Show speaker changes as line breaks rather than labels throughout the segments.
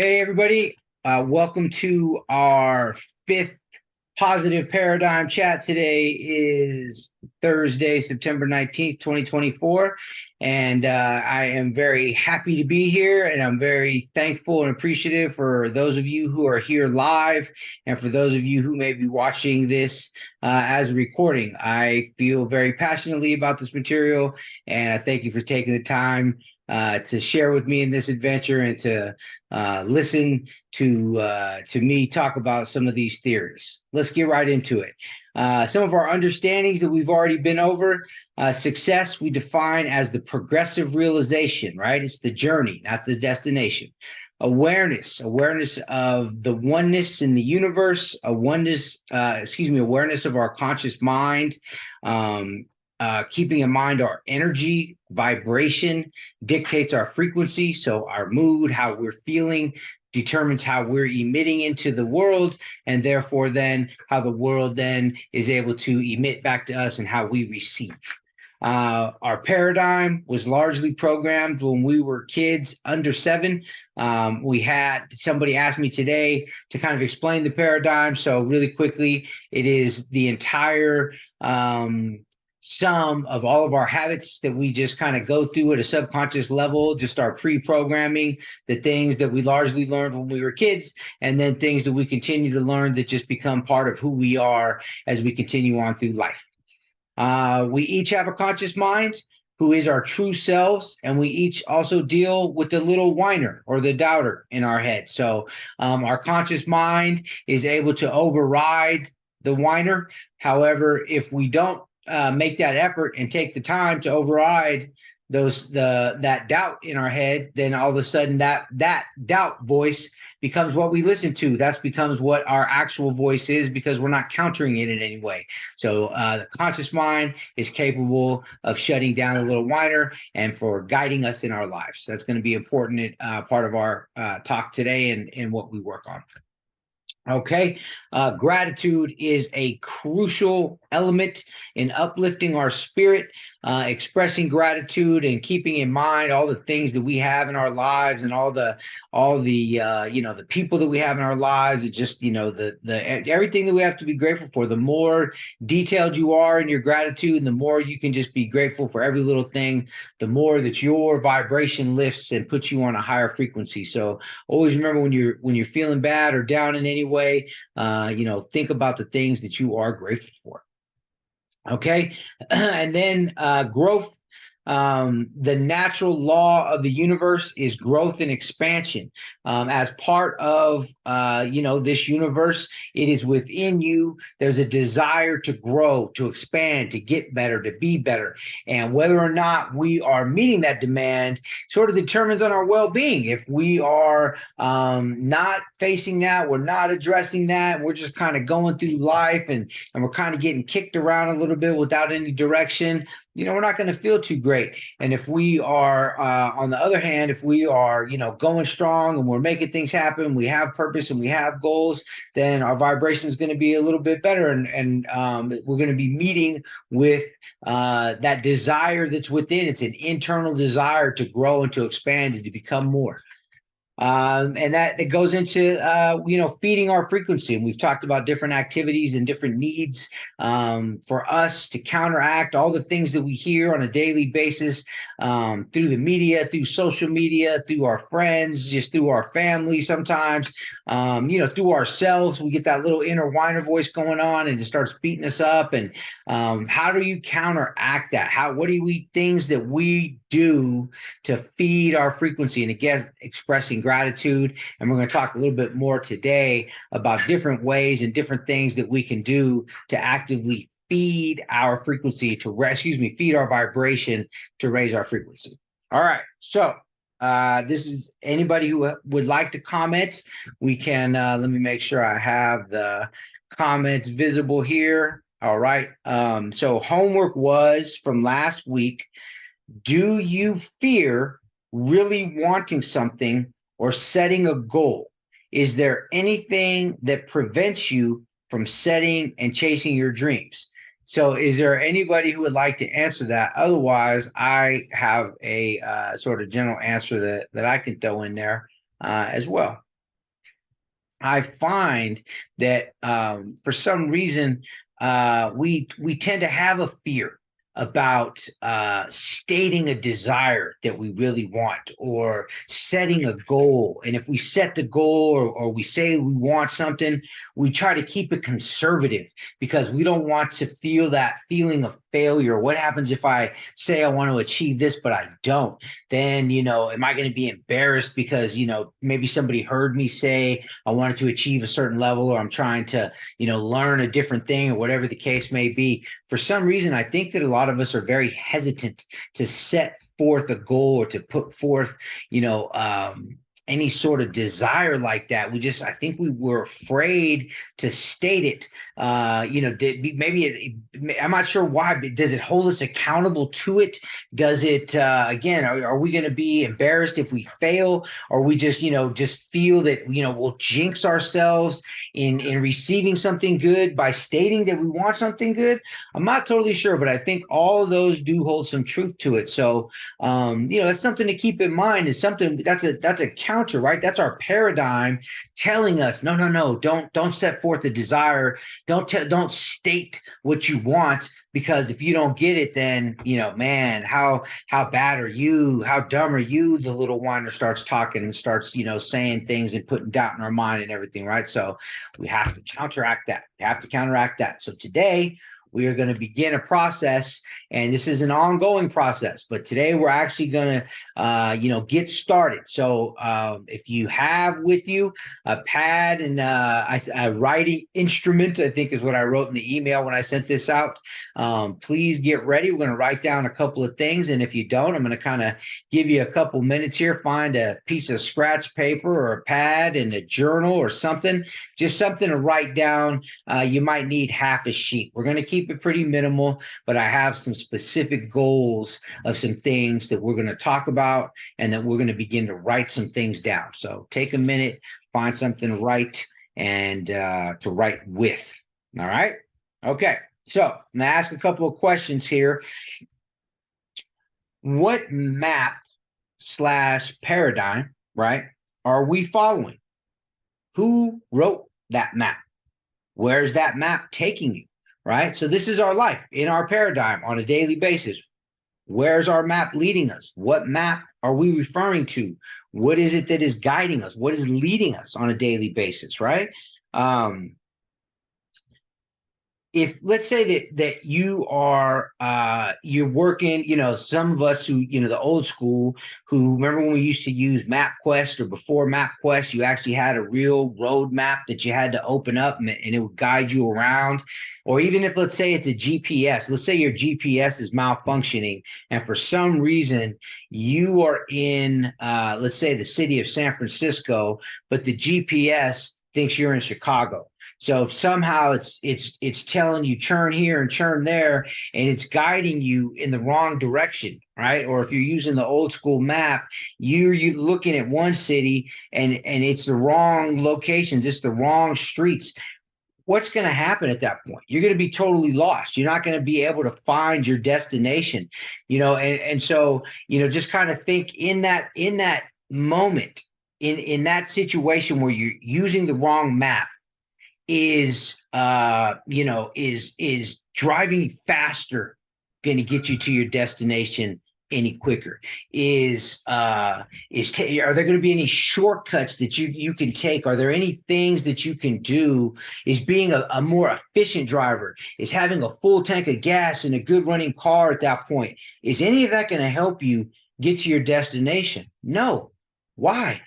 Hey, everybody. Welcome to our fifth positive paradigm chat. Today is Thursday, September 19th, 2024. And I am very happy to be here. And I'm very thankful and appreciative for those of you who are here live and for those of you who may be watching this as a recording. I feel very passionately about this material. And I thank you for taking the time to share with me in this adventure and to listen to me talk about some of these theories. Let's get right into it. Some of our understandings that we've already been over. Success we define as the progressive realization, right? It's the journey, not the destination. Awareness of the oneness in the universe, awareness of our conscious mind. Keeping in mind our energy vibration dictates our frequency. So our mood, how we're feeling, determines how we're emitting into the world, and therefore then how the world then is able to emit back to us and how we receive. Our paradigm was largely programmed when we were kids under 7. We had somebody asked me today to kind of explain the paradigm. So really quickly, it is the entire sum of all of our habits that we just kind of go through at a subconscious level, just our pre-programming, the things that we largely learned when we were kids, and then things that we continue to learn that just become part of who we are as we continue on through life. We each have a conscious mind who is our true selves, and we each also deal with the little whiner or the doubter in our head. So our conscious mind is able to override the whiner. However, if we don't make that effort and take the time to override that doubt in our head, then all of a sudden that doubt voice becomes what we listen to. That becomes what our actual voice is, because we're not countering it in any way. So the conscious mind is capable of shutting down a little whiner and for guiding us in our lives. That's going to be an important part of our talk today and what we work on. Okay, gratitude is a crucial element in uplifting our spirit. Expressing gratitude and keeping in mind all the things that we have in our lives and all the the people that we have in our lives. Just the everything that we have to be grateful for. The more detailed you are in your gratitude, and the more you can just be grateful for every little thing, the more that your vibration lifts and puts you on a higher frequency. So always remember, when you're feeling bad or down in any way, think about the things that you are grateful for. Okay. And then growth. The natural law of the universe is growth and expansion. As part of this universe, it is within you. There's a desire to grow, to expand, to get better, to be better. And whether or not we are meeting that demand sort of determines on our well-being. If we are not facing that, we're not addressing that, we're just kind of going through life and we're kind of getting kicked around a little bit without any direction, we're not going to feel too great. And if we are, on the other hand, if we are, going strong and we're making things happen, we have purpose and we have goals, then our vibration is going to be a little bit better. And we're going to be meeting with that desire that's within. It's an internal desire to grow and to expand and to become more. And that goes into, feeding our frequency. And we've talked about different activities and different needs for us to counteract all the things that we hear on a daily basis through the media, through social media, through our friends, just through our family sometimes, through ourselves. We get that little inner whiner voice going on and it starts beating us up. And how do you counteract that? What are things that we do to feed our frequency? And again, expressing gratitude. And we're going to talk a little bit more today about different ways and different things that we can do to actively feed our frequency, feed our vibration to raise our frequency. All right. So this is anybody who would like to comment. We can, let me make sure I have the comments visible here. All right. So homework was from last week. Do you fear really wanting something or setting a goal? Is there anything that prevents you from setting and chasing your dreams? So is there anybody who would like to answer that? Otherwise, I have a sort of general answer that I can throw in there as well. I find that for some reason we tend to have a fear about stating a desire that we really want, or setting a goal. And if we set the goal, or we say we want something, we try to keep it conservative because we don't want to feel that feeling of failure. What happens if I say I want to achieve this but I don't? Then, am I going to be embarrassed because, maybe somebody heard me say I wanted to achieve a certain level, or I'm trying to, learn a different thing, or whatever the case may be. For some reason, I think that a lot of us are very hesitant to set forth a goal, or to put forth, any sort of desire like that. I think we were afraid to state it. I'm not sure why, but does it hold us accountable to it? Does it, again, are we going to be embarrassed if we fail? Or we just feel that, we'll jinx ourselves in receiving something good by stating that we want something good? I'm not totally sure, but I think all of those do hold some truth to it. So, that's something to keep in mind. Is something that's a counter, right? That's our paradigm telling us, no, no, no, don't set forth a desire. Don't state what you want, because if you don't get it, then, man, how bad are you? How dumb are you? The little whiner starts talking and starts, saying things and putting doubt in our mind and everything, right? So we have to counteract that. We have to counteract that. So today we are going to begin a process, and this is an ongoing process, but today we're actually going to get started. So if you have with you a pad and a writing instrument, I think is what I wrote in the email when I sent this out, please get ready. We're going to write down a couple of things, and if you don't, I'm going to kind of give you a couple minutes here. Find a piece of scratch paper or a pad and a journal or something, just something to write down. You might need half a sheet. We're going to keep it pretty minimal, but I have some specific goals of some things that we're going to talk about, and that we're going to begin to write some things down. So take a minute, find something to write and to write with. All right. Okay. So I'm going to ask a couple of questions here. What map/paradigm, right, are we following? Who wrote that map? Where's that map taking you? Right? So this is our life in our paradigm on a daily basis. Where's our map leading us? What map are we referring to? What is it that is guiding us? What is leading us on a daily basis, right? If let's say that you are you're working, some of us who, the old school, who remember when we used to use MapQuest, or before MapQuest, you actually had a real road map that you had to open up, and it would guide you around. Or even if, let's say, it's a GPS, let's say your GPS is malfunctioning, and for some reason you are in let's say the city of San Francisco, but the GPS thinks you're in Chicago. So if somehow it's telling you turn here and turn there, and it's guiding you in the wrong direction, right? Or if you're using the old school map, you're looking at one city, and it's the wrong locations, it's the wrong streets. What's going to happen at that point? You're going to be totally lost. You're not going to be able to find your destination, and so, just kind of think in that moment, in that situation where you're using the wrong map, is driving faster going to get you to your destination any quicker? Are there going to be any shortcuts that you can take? Are there any things that you can do? Is being a more efficient driver, is having a full tank of gas in a good running car at that point, is any of that going to help you get to your destination? No. Why?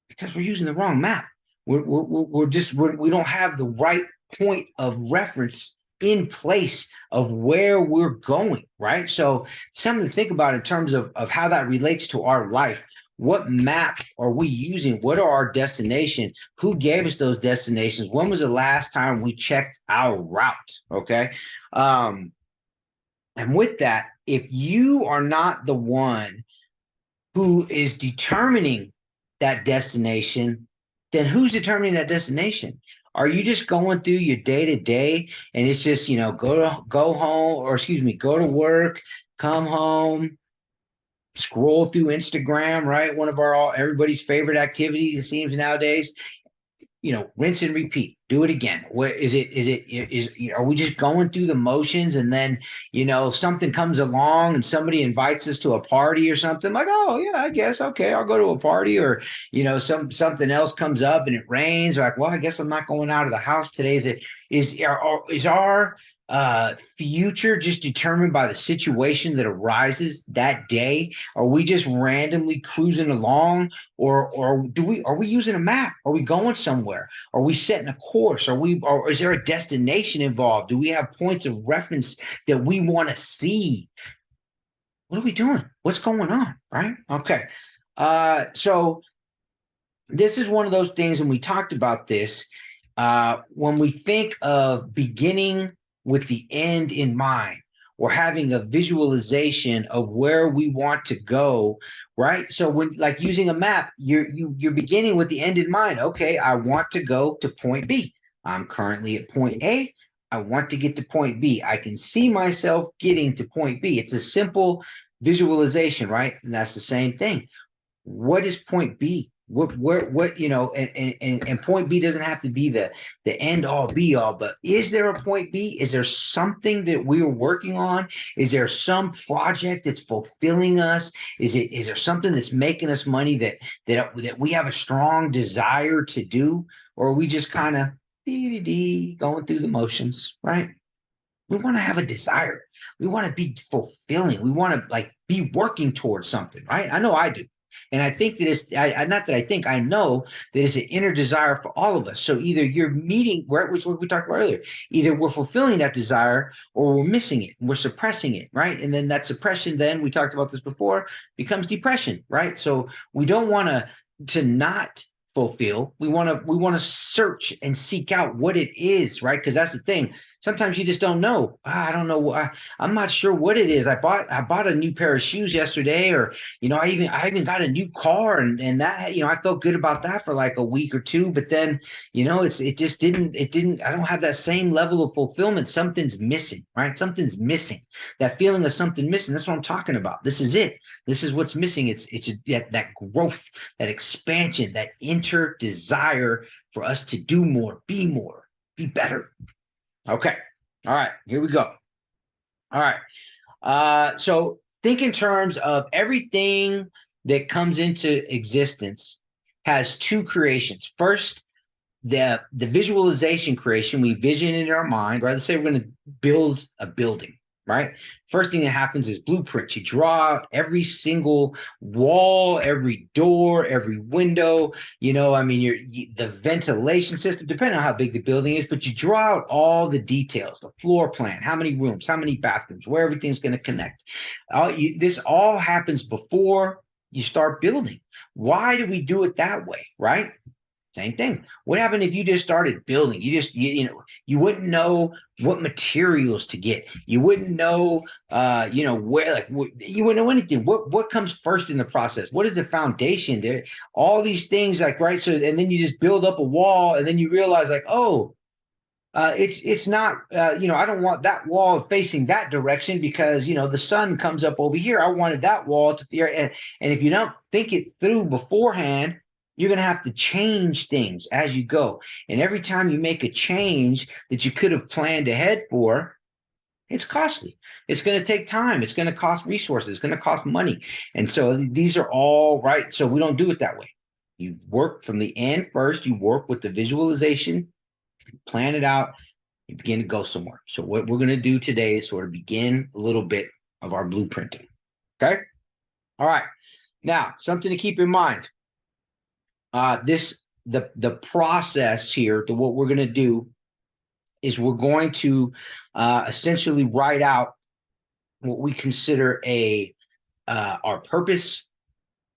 Because we're using the wrong map. We don't have the right point of reference in place of where we're going, right? So something to think about in terms of how that relates to our life. What map are we using? What are our destinations? Who gave us those destinations? When was the last time we checked our route? Okay. And with that, if you are not the one who is determining that destination, then who's determining that destination? Are you just going through your day to day, and it's just, go home, or excuse me, go to work, come home, scroll through Instagram, right? One of everybody's favorite activities, it seems nowadays. rinse and repeat. Do it again. Where are we just going through the motions, and then, something comes along and somebody invites us to a party or something, like, oh yeah, I guess, okay, I'll go to a party, or, something else comes up and it rains, like, well, I guess I'm not going out of the house today. Is our future just determined by the situation that arises that day? Are we just randomly cruising along, or are we using a map? Are we going somewhere? Are we setting a course? Or is there a destination involved? Do we have points of reference that we want to see? What are we doing? What's going on? Right? Okay. So this is one of those things, and we talked about this, when we think of beginning with the end in mind, or having a visualization of where we want to go, right? So when, like, using a map, you're beginning with the end in mind. Okay, I want to go to point B. I'm currently at point A. I want to get to point B. I can see myself getting to point B. It's a simple visualization, right? And that's the same thing. What is point B? What and point B doesn't have to be the end all be all, but is there a point B? Is there something that we are working on? Is there some project that's fulfilling us? Is there something that's making us money that we have a strong desire to do? Or are we just kind of going through the motions, right? We want to have a desire. We want to be fulfilling. We want to, like, be working towards something, right? I know I do. And I think that not that I think, I know that it's an inner desire for all of us. So either you're meeting, right, which what we talked about earlier, either we're fulfilling that desire or we're missing it, we're suppressing it, right? And then that suppression, then we talked about this before, becomes depression, right? So we don't want to not fulfill. We want to search and seek out what it is, right? Because that's the thing. Sometimes you just don't know. I don't know. I'm not sure what it is. I bought a new pair of shoes yesterday, or I even got a new car, and that, I felt good about that for like a week or two. But then, it just didn't. I don't have that same level of fulfillment. Something's missing, right? Something's missing. That feeling of something missing. That's what I'm talking about. This is it. This is what's missing. It's that growth, that expansion, that inner desire for us to do more, be better. Okay. All right. Here we go. All right. So think in terms of everything that comes into existence has two creations. First, the visualization creation. We vision in our mind, right? Let's say we're going to build a building, right? First thing that happens is blueprints. You draw out every single wall, every door, every window, the ventilation system, depending on how big the building is, but you draw out all the details, the floor plan, how many rooms, how many bathrooms, where everything's going to connect. This all happens before you start building. Why do we do it that way, right? Same thing. What happened if you just started building? You wouldn't know what materials to get. You wouldn't know, where, like, you wouldn't know anything. What comes first in the process? What is the foundation there? All these things, like, right. So, and then you just build up a wall, and then you realize, like, oh, it's not, I don't want that wall facing that direction because, the sun comes up over here. I wanted that wall to here. And if you don't think it through beforehand, you're going to have to change things as you go. And every time you make a change that you could have planned ahead for, it's costly. It's going to take time. It's going to cost resources. It's going to cost money. And so these are all right. So we don't do it that way. You work from the end first. You work with the visualization, plan it out, you begin to go somewhere. So what we're going to do today is sort of begin a little bit of our blueprinting. Okay. All right. Now, something to keep in mind. The process here, to what we're going to do is we're going to essentially write out what we consider our purpose,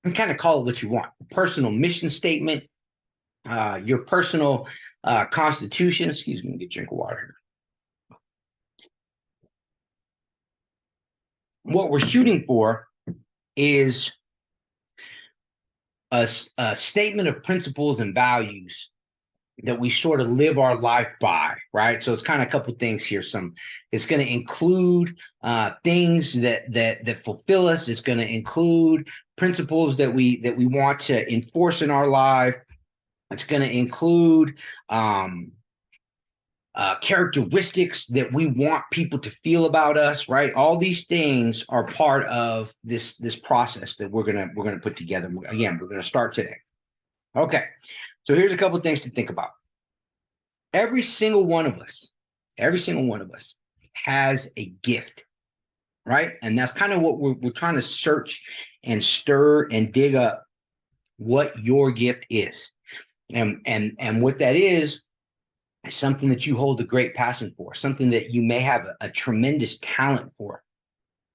and kind of call it what you want: personal mission statement, your personal constitution. Excuse me, get a drink of water here. What we're shooting for is a statement of principles and values that we sort of live our life by, right? So it's kind of a couple things here. It's going to include things that fulfill us. It's going to include principles that we want to enforce in our life. It's going to include characteristics that we want people to feel about us, right? All these things are part of this process that we're gonna put together. Again, we're gonna start today. Okay, so here's a couple of things to think about. Every single one of us, has a gift, right? And that's kind of what we're trying to search and stir and dig up what your gift is. And what that is something that you hold a great passion for, something that you may have a tremendous talent for.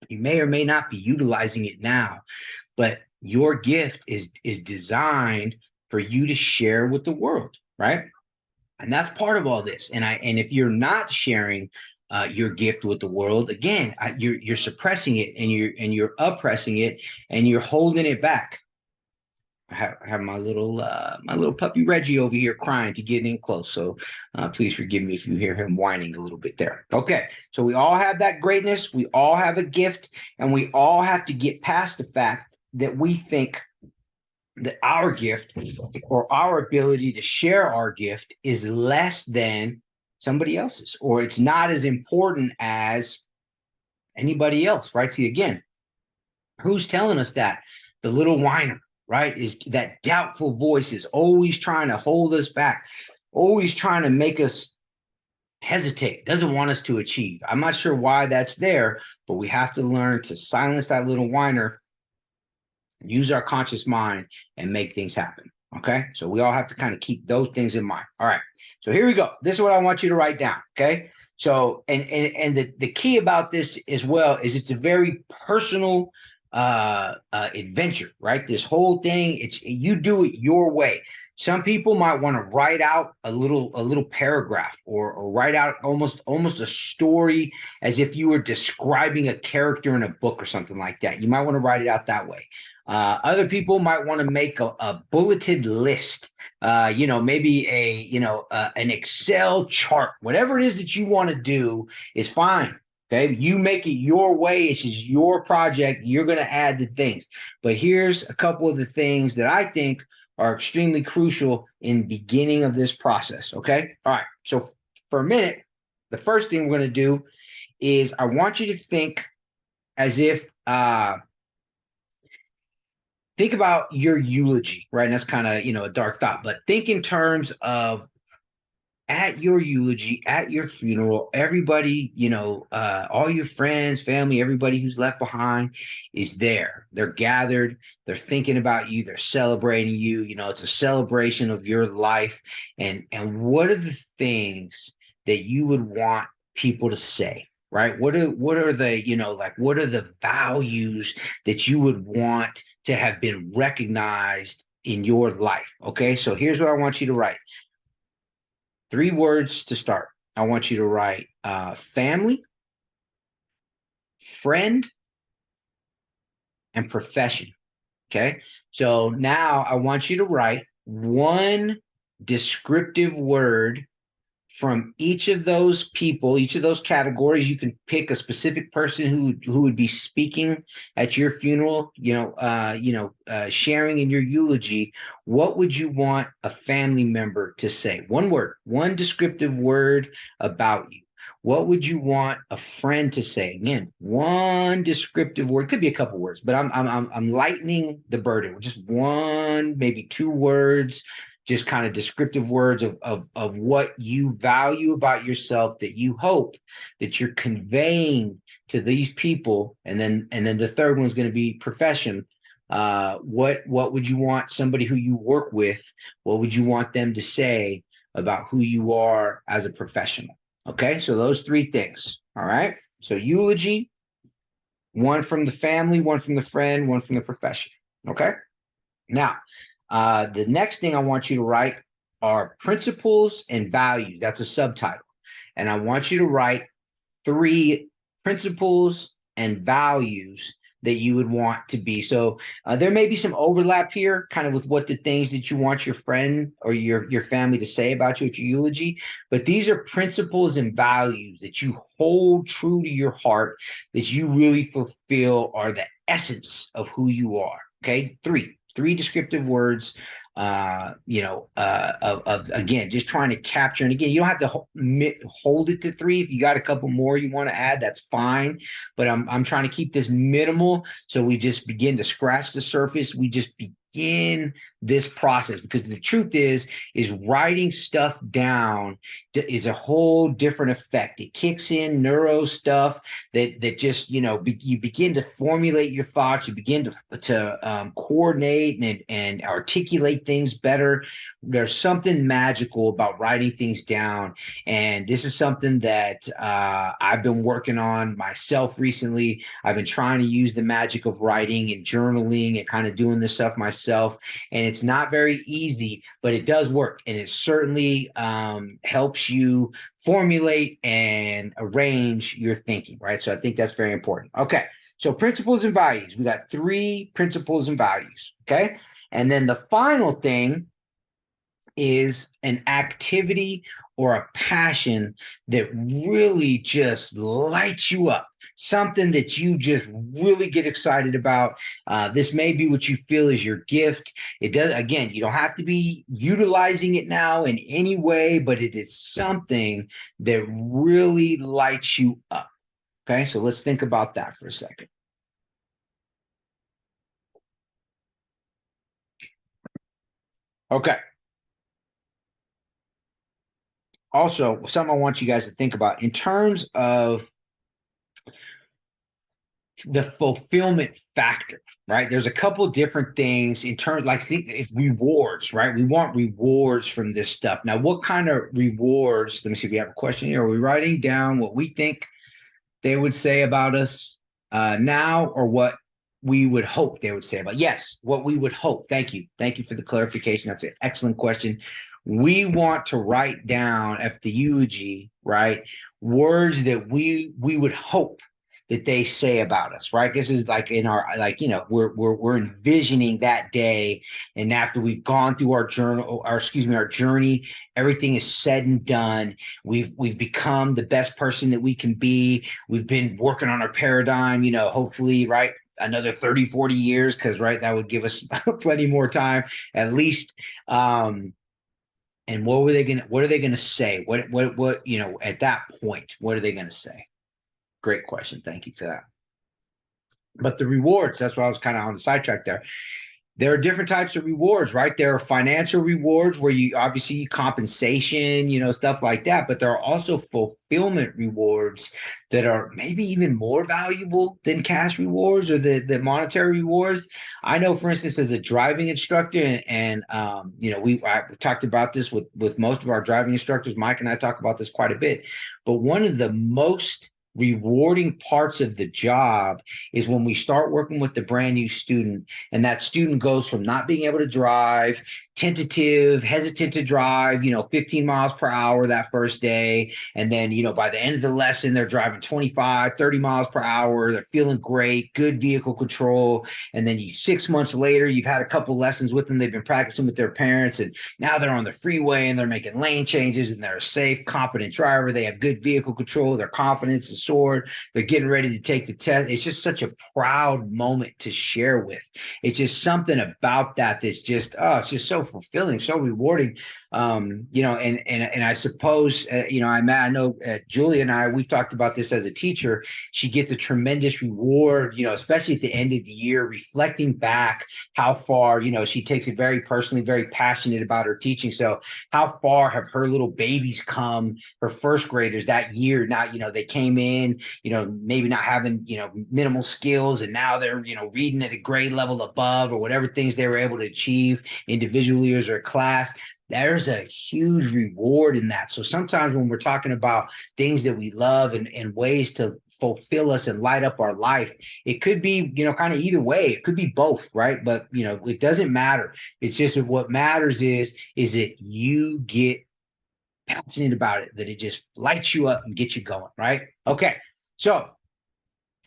You may or may not be utilizing it now, but your gift is designed for you to share with the world, right? And that's part of all this. And if you're not sharing your gift with the world, again, you're suppressing it, and you're oppressing it, and you're holding it back. I have my little puppy Reggie over here crying to get in close. So please forgive me if you hear him whining a little bit there. Okay, so we all have that greatness. We all have a gift, and we all have to get past the fact that we think that our gift or our ability to share our gift is less than somebody else's, or it's not as important as anybody else, right? See, again, who's telling us that? The little whiner, right? Is that doubtful voice is always trying to hold us back, always trying to make us hesitate, doesn't want us to achieve. I'm not sure why that's there, but we have to learn to silence that little whiner, use our conscious mind, and make things happen. Okay, so we all have to kind of keep those things in mind. All right, so here we go. This is what I want you to write down. Okay, so and the key about this as well is it's a very personal adventure, right? This whole thing, it's you do it your way. Some people might want to write out a little paragraph, or write out almost a story as if you were describing a character in a book or something like that. You might want to write it out that way. Other people might want to make a bulleted list, maybe an Excel chart. Whatever it is that you want to do is fine. Okay, you make it your way. It's just your project. You're going to add the things. But here's a couple of the things that I think are extremely crucial in the beginning of this process. Okay, all right. So for a minute, the first thing we're going to do is I want you to think as if think about your eulogy, right? And that's kind of, a dark thought, but think in terms of at your eulogy, at your funeral, everybody, all your friends, family, everybody who's left behind is there. They're gathered. They're thinking about you. They're celebrating you. It's a celebration of your life. And what are the things that you would want people to say? Right? What are the, what are the values that you would want to have been recognized in your life? Okay, so here's what I want you to write. 3 words to start. I want you to write family, friend, and profession. Okay. So now I want you to write one descriptive word from each of those people, each of those categories. You can pick a specific person who would be speaking at your funeral, sharing in your eulogy. What would you want a family member to say? One word, one descriptive word about you. What would you want a friend to say? Again, one descriptive word. Could be a couple words, but I'm lightening the burden. Just one, maybe 2 words, just kind of descriptive words of what you value about yourself that you hope that you're conveying to these people. And then the third one is going to be profession. What would you want somebody who you work with, what would you want them to say about who you are as a professional? Okay, so those 3 things. All right, so eulogy, one from the family, one from the friend, one from the profession. Okay, now the next thing I want you to write are principles and values. That's a subtitle. And I want you to write 3 principles and values that you would want to be. So there may be some overlap here, kind of with what the things that you want your friend or your family to say about you at your eulogy. But these are principles and values that you hold true to your heart, that you really fulfill are the essence of who you are. Okay, 3 descriptive words of again, just trying to capture. And again, you don't have to hold it to three. If you got a couple more you want to add, that's fine. But I'm trying to keep this minimal, so we just begin to scratch the surface. We just begin this process, because the truth is writing stuff down is a whole different effect. It kicks in neuro stuff that just, you begin to formulate your thoughts. You begin to coordinate and articulate things better. There's something magical about writing things down, and this is something that I've been working on myself recently. I've been trying to use the magic of writing and journaling and kind of doing this stuff myself, and it's not very easy, but it does work, and it certainly helps you formulate and arrange your thinking, right? So I think that's very important. Okay, so principles and values. We got 3 principles and values, okay? And then the final thing is an activity or a passion that really just lights you up, something that you just really get excited about. This may be what you feel is your gift. It does, again, you don't have to be utilizing it now in any way, but it is something that really lights you up. Okay, so let's think about that for a second. Okay. Also, something I want you guys to think about in terms of the fulfillment factor, right? There's a couple different things in terms, like, think if rewards, right? We want rewards from this stuff. Now, what kind of rewards? Let me see if we have a question here. Are we writing down what we think they would say about us now, or what we would hope they would say about? Yes, what we would hope. Thank you. Thank you for the clarification. That's an excellent question. We want to write down at the eulogy, right? Words that we would hope that they say about us, right? This is like in our, like, we're envisioning that day, and after we've gone through our journal, or excuse me, our journey, everything is said and done. We've become the best person that we can be. We've been working on our paradigm, hopefully, right? Another 30, 40 years, because right, that would give us plenty more time at least. And what are they gonna say? What, at that point, what are they gonna say? Great question. Thank you for that. But the rewards, that's why I was kind of on the sidetrack there. There are different types of rewards, right? There are financial rewards where you obviously compensation, stuff like that. But there are also fulfillment rewards that are maybe even more valuable than cash rewards or the monetary rewards. I know, for instance, as a driving instructor, I talked about this with most of our driving instructors. Mike and I talk about this quite a bit. But one of the most rewarding parts of the job is when we start working with the brand new student, and that student goes from not being able to drive, tentative, hesitant to drive, 15 miles per hour that first day. And then, by the end of the lesson, they're driving 25, 30 miles per hour. They're feeling great, good vehicle control. And then 6 months later, you've had a couple lessons with them. They've been practicing with their parents, and now they're on the freeway and they're making lane changes, and they're a safe, competent driver. They have good vehicle control. Their confidence is soared. They're getting ready to take the test. It's just such a proud moment to share with. It's just something about that that's just, it's just so fulfilling, so rewarding. And I suppose, I know Julia and I, we've talked about this as a teacher. She gets a tremendous reward, especially at the end of the year, reflecting back how far, she takes it very personally, very passionate about her teaching. So how far have her little babies come, her first graders that year? Now, they came in, maybe not having, minimal skills, and now they're, reading at a grade level above, or whatever things they were able to achieve individually as a class. There's a huge reward in that. So sometimes when we're talking about things that we love and ways to fulfill us and light up our life, it could be, kind of either way. It could be both, right? But, it doesn't matter. It's just that what matters is that you get passionate about it, that it just lights you up and gets you going, right? Okay. So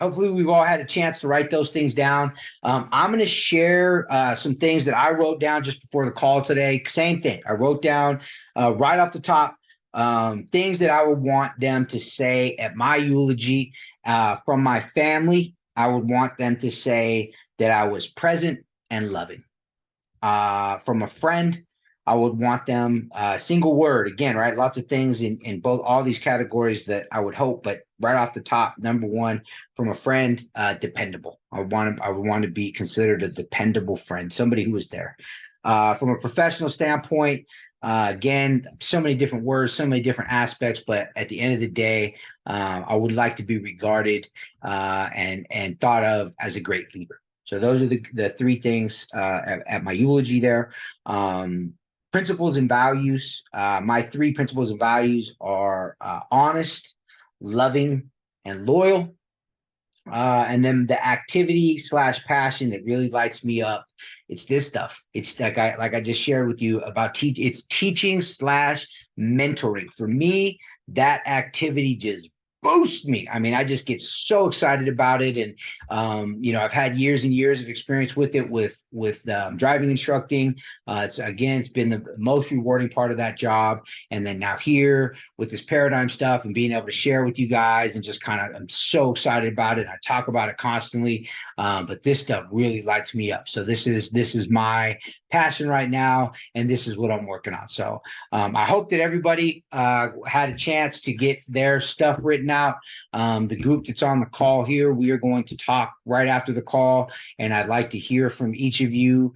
hopefully we've all had a chance to write those things down. I'm going to share some things that I wrote down just before the call today. Same thing. I wrote down right off the top things that I would want them to say at my eulogy. From my family, I would want them to say that I was present and loving. From a friend, I would want them single word again, right? Lots of things in both all these categories that I would hope, but right off the top, number one from a friend, dependable. I would want to be considered a dependable friend, somebody who was there. From a professional standpoint, again, so many different words, so many different aspects, but at the end of the day, I would like to be regarded and thought of as a great leader. So those are the three things at my eulogy there. Principles and values. My three principles and values are honest, loving, and loyal. And then the activity slash passion that really lights me up, it's this stuff. It's like I just shared with you about it's teaching slash mentoring. For me, that activity just boosts me. I mean, I just get so excited about it. And I've had years and years of experience with it with driving instructing. It's been the most rewarding part of that job. And then now here with this paradigm stuff and being able to share with you guys and just kind of, I'm so excited about it. I talk about it constantly, but this stuff really lights me up. So this is my passion right now, and this is what I'm working on. So I hope that everybody had a chance to get their stuff written out. The group that's on the call here, we are going to talk right after the call, and I'd like to hear from each of you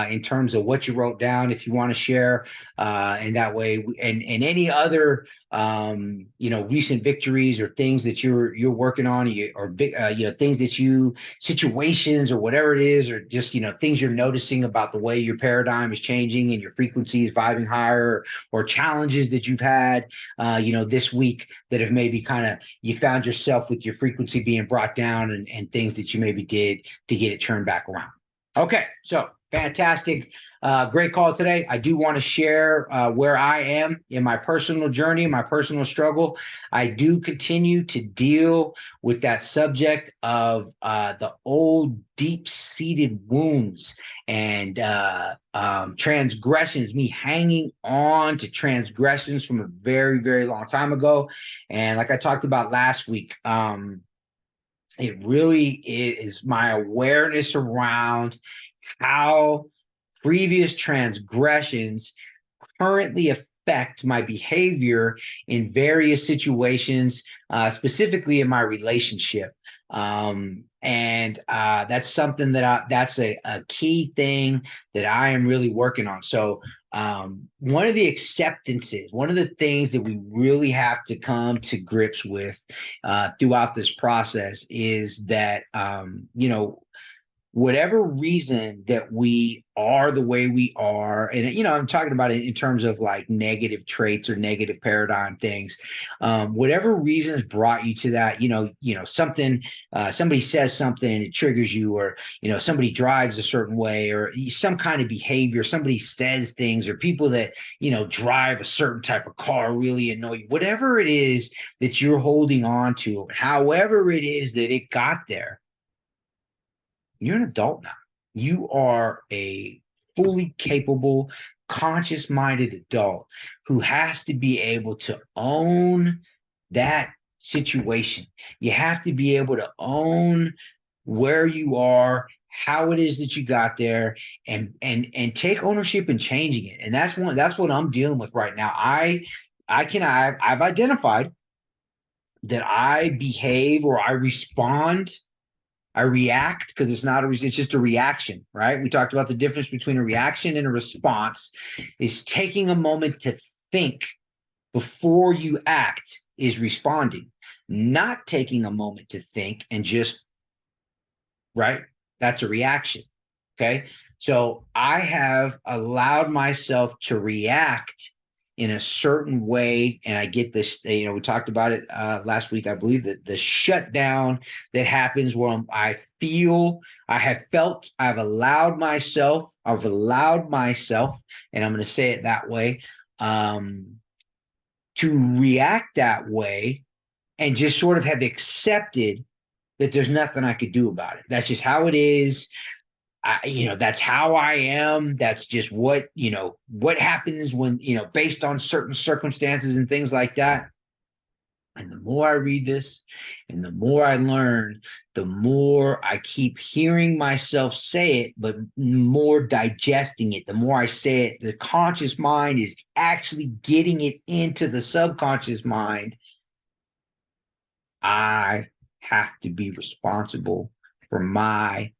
in terms of what you wrote down, if you want to share, and that way, and any other recent victories or things that you're working on, or things that situations or whatever it is, or just things you're noticing about the way your paradigm is changing and your frequency is vibing higher, or challenges that you've had this week that have maybe kind of you found yourself with your frequency being brought down, and things that you maybe did to get it turned back around. Okay, so fantastic. Great call today. I do want to share where I am in my personal journey, my personal struggle. I do continue to deal with that subject of the old deep-seated wounds and transgressions, me hanging on to transgressions from a very, very long time ago. And like I talked about last week, it really is my awareness around how previous transgressions currently affect my behavior in various situations, specifically in my relationship. And that's something that's a key thing that I am really working on. So one of the acceptances, one of the things that we really have to come to grips with throughout this process is that, whatever reason that we are the way we are, and I'm talking about it in terms of like negative traits or negative paradigm things, whatever reasons brought you to that, something, somebody says something and it triggers you, or somebody drives a certain way, or some kind of behavior, somebody says things, or people that drive a certain type of car really annoy you, whatever it is that you're holding on to, however it is that it got there. You're an adult now. You are a fully capable, conscious-minded adult who has to be able to own that situation. You have to be able to own where you are, how it is that you got there, and take ownership in changing it. And that's what I'm dealing with right now. I've identified that I behave or I respond, I react, because it's just a reaction, right? We talked about the difference between a reaction and a response is taking a moment to think before you act is responding, not taking a moment to think and just, right? That's a reaction. Okay. So I have allowed myself to react in a certain way, and I get this, we talked about it last week, I believe, that the shutdown that happens where I've allowed myself, and I'm going to say it that way, to react that way, and just sort of have accepted that there's nothing I could do about it. That's just how it is. That's how I am. That's just what happens when, based on certain circumstances and things like that. And the more I read this and the more I learn, the more I keep hearing myself say it, but more digesting it. The more I say it, the conscious mind is actually getting it into the subconscious mind. I have to be responsible for my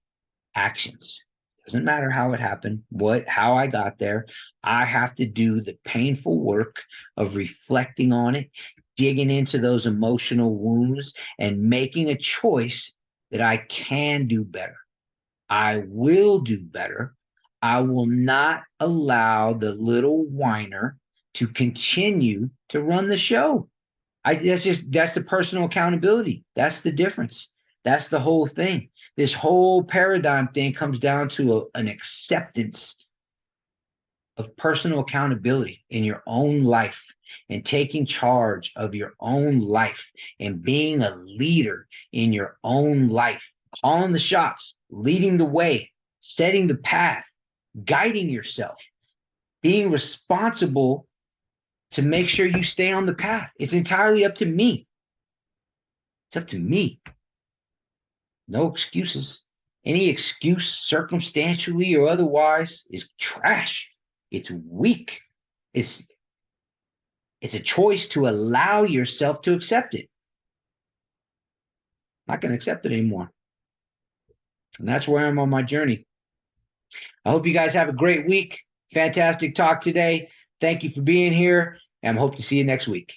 actions. Doesn't matter how it happened, how I got there. I have to do the painful work of reflecting on it, digging into those emotional wounds, and making a choice that I can do better. I will do better. I will not allow the little whiner to continue to run the show. That's the personal accountability. That's the difference. That's the whole thing. This whole paradigm thing comes down to an acceptance of personal accountability in your own life and taking charge of your own life and being a leader in your own life, calling the shots, leading the way, setting the path, guiding yourself, being responsible to make sure you stay on the path. It's entirely up to me. It's up to me. No excuses. Any excuse, circumstantially or otherwise, is trash. It's weak. It's a choice to allow yourself to accept it. I'm not going to accept it anymore. And that's where I'm on my journey. I hope you guys have a great week. Fantastic talk today. Thank you for being here, and I hope to see you next week.